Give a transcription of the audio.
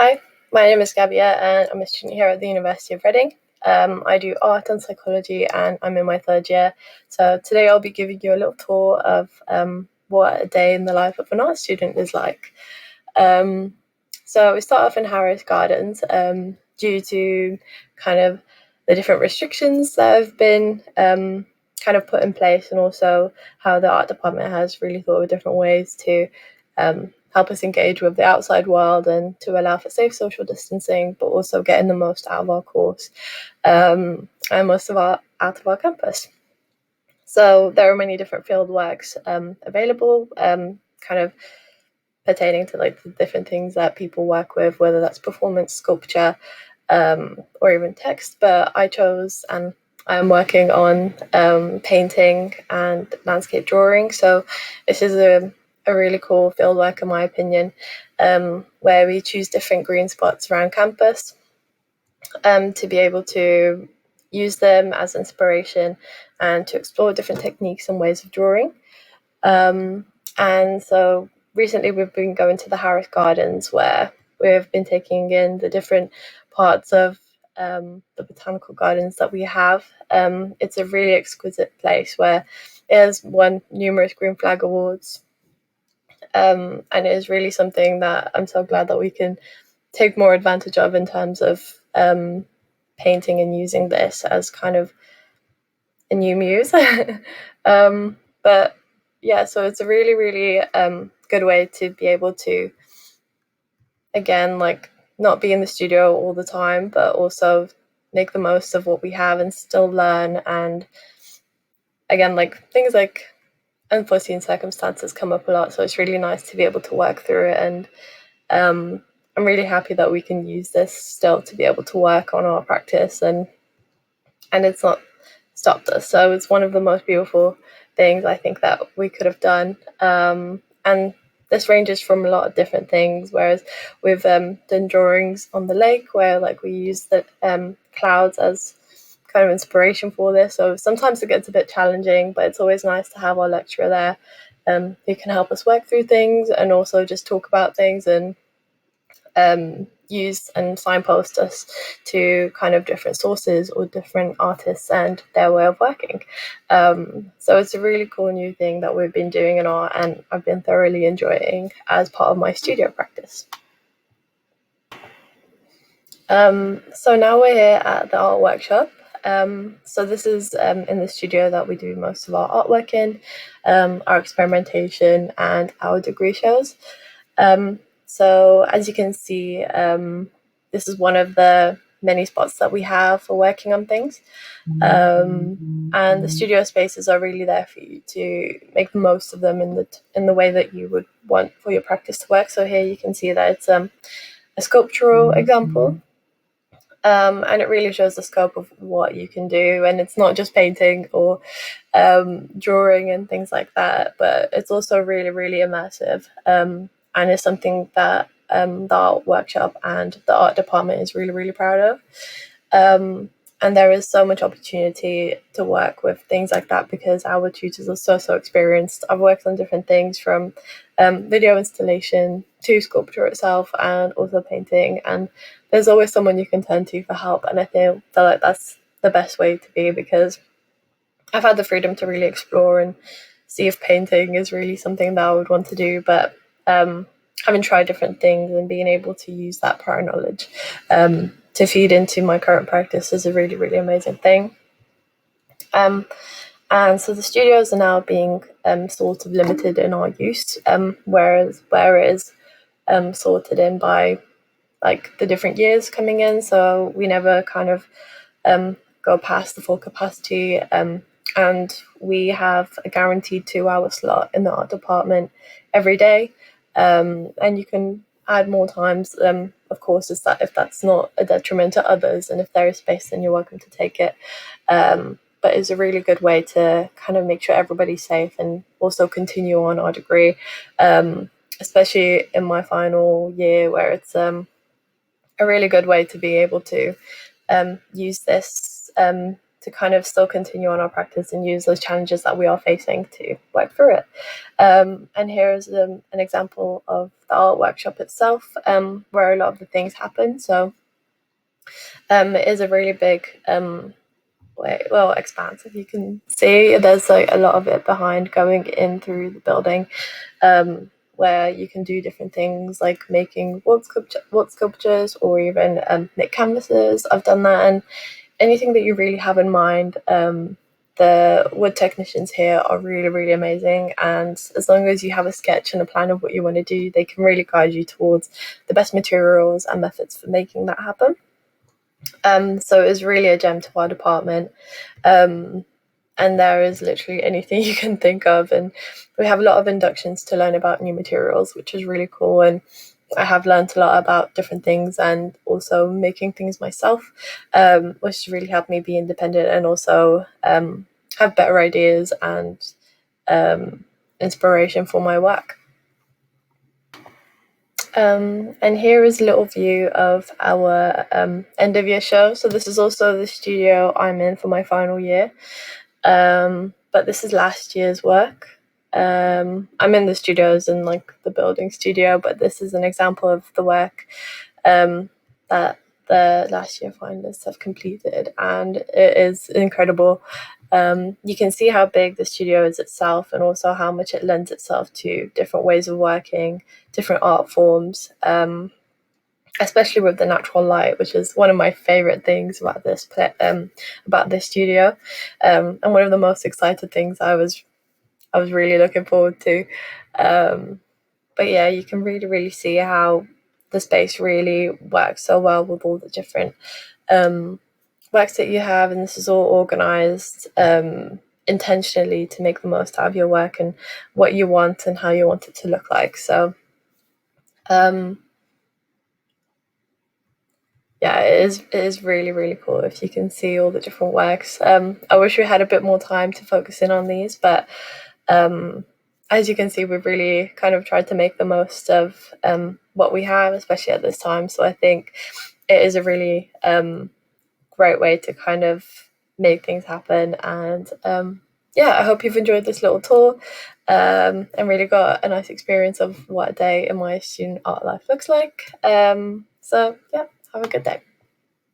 Hi, my name is Gabia and I'm a student here at the University of Reading. I do art and psychology and I'm in my third year. So today I'll be giving you a little tour of what a day in the life of an art student is like. Um, so we start off in Harris Gardens due to kind of the different restrictions that have been kind of put in place, and also how the art department has really thought of different ways to help us engage with the outside world and to allow for safe social distancing, but also getting the most out of our course and most of our out of our campus. So there are many different field works available, kind of pertaining to like the different things that people work with, whether that's performance, sculpture, or even text. But I chose and I'm working on painting and landscape drawing. So this is a really cool field work, in my opinion, where we choose different green spots around campus to be able to use them as inspiration and to explore different techniques and ways of drawing. Um, and so recently we've been going to the Harris Gardens, where we've been taking in the different parts of the botanical gardens that we have. It's a really exquisite place where it has won numerous Green Flag Awards. And it is really something that I'm so glad that we can take more advantage of in terms of painting and using this as kind of a new muse. But yeah, so it's a really, really good way to be able to, again, like not be in the studio all the time, but also make the most of what we have and still learn. And again, like things like unforeseen circumstances come up a lot, so it's really nice to be able to work through it. And I'm really happy that we can use this still to be able to work on our practice, and it's not stopped us. So it's one of the most beautiful things I think that we could have done. And this ranges from a lot of different things. Whereas we've done drawings on the lake, where like we use the clouds as kind of inspiration for this. So sometimes it gets a bit challenging, but it's always nice to have our lecturer there who can help us work through things and also just talk about things and use and signpost us to kind of different sources or different artists and their way of working. So it's a really cool new thing that we've been doing in art, and I've been thoroughly enjoying as part of my studio practice. So now we're here at the art workshop. So this is in the studio that we do most of our artwork in, our experimentation and our degree shows. So as you can see, this is one of the many spots that we have for working on things. And the studio spaces are really there for you to make the most of them in the way that you would want for your practice to work. So here you can see that it's a sculptural example. And it really shows the scope of what you can do, and it's not just painting or drawing and things like that, but it's also really, really immersive, and it's something that the art workshop and the art department is really, really proud of. And there is so much opportunity to work with things like that because our tutors are so experienced. I've worked on different things from video installation to sculpture itself and also painting, and there's always someone you can turn to for help. And I feel like that's the best way to be, because I've had the freedom to really explore and see if painting is really something that I would want to do. But having tried different things and being able to use that prior knowledge to feed into my current practice is a really, really amazing thing. And so the studios are now being sort of limited in our use, whereas where it is sorted in by like the different years coming in. So we never kind of go past the full capacity. And we have a guaranteed 2-hour slot in the art department every day. And you can add more times, of course, is that if that's not a detriment to others, and if there is space, then you're welcome to take it. But it's a really good way to kind of make sure everybody's safe and also continue on our degree, especially in my final year, where it's a really good way to be able to use this to to kind of still continue on our practice and use those challenges that we are facing to work through it. And here is an example of the art workshop itself, where a lot of the things happen. So it is a really big expanse. If you can see, there's like a lot of it behind going in through the building, where you can do different things like making wood sculptures or even knit canvases. I've done that, and anything that you really have in mind. The wood technicians here are really, really amazing, and as long as you have a sketch and a plan of what you want to do, they can really guide you towards the best materials and methods for making that happen. So it was really a gem to our department. And there is literally anything you can think of, and we have a lot of inductions to learn about new materials, which is really cool. And I have learned a lot about different things and also making things myself, which really helped me be independent and also have better ideas and inspiration for my work. And here is a little view of our end of year show. So this is also the studio I'm in for my final year. But this is last year's work. I'm in the studios in like the building studio, but this is an example of the work that the last year finalists have completed, and it is incredible. You can see how big the studio is itself, and also how much it lends itself to different ways of working, different art forms, especially with the natural light, which is one of my favorite things about this studio, and one of the most excited things I was really looking forward to. But yeah, you can really see how the space really works so well with all the different works that you have, and this is all organized intentionally to make the most out of your work and what you want and how you want it to look like. So yeah, it is really cool if you can see all the different works. I wish we had a bit more time to focus in on these, but as you can see, we've really kind of tried to make the most of what we have, especially at this time. So I think it is a really great way to kind of make things happen. And yeah, I hope you've enjoyed this little tour and really got a nice experience of what a day in my student art life looks like. So yeah, have a good day.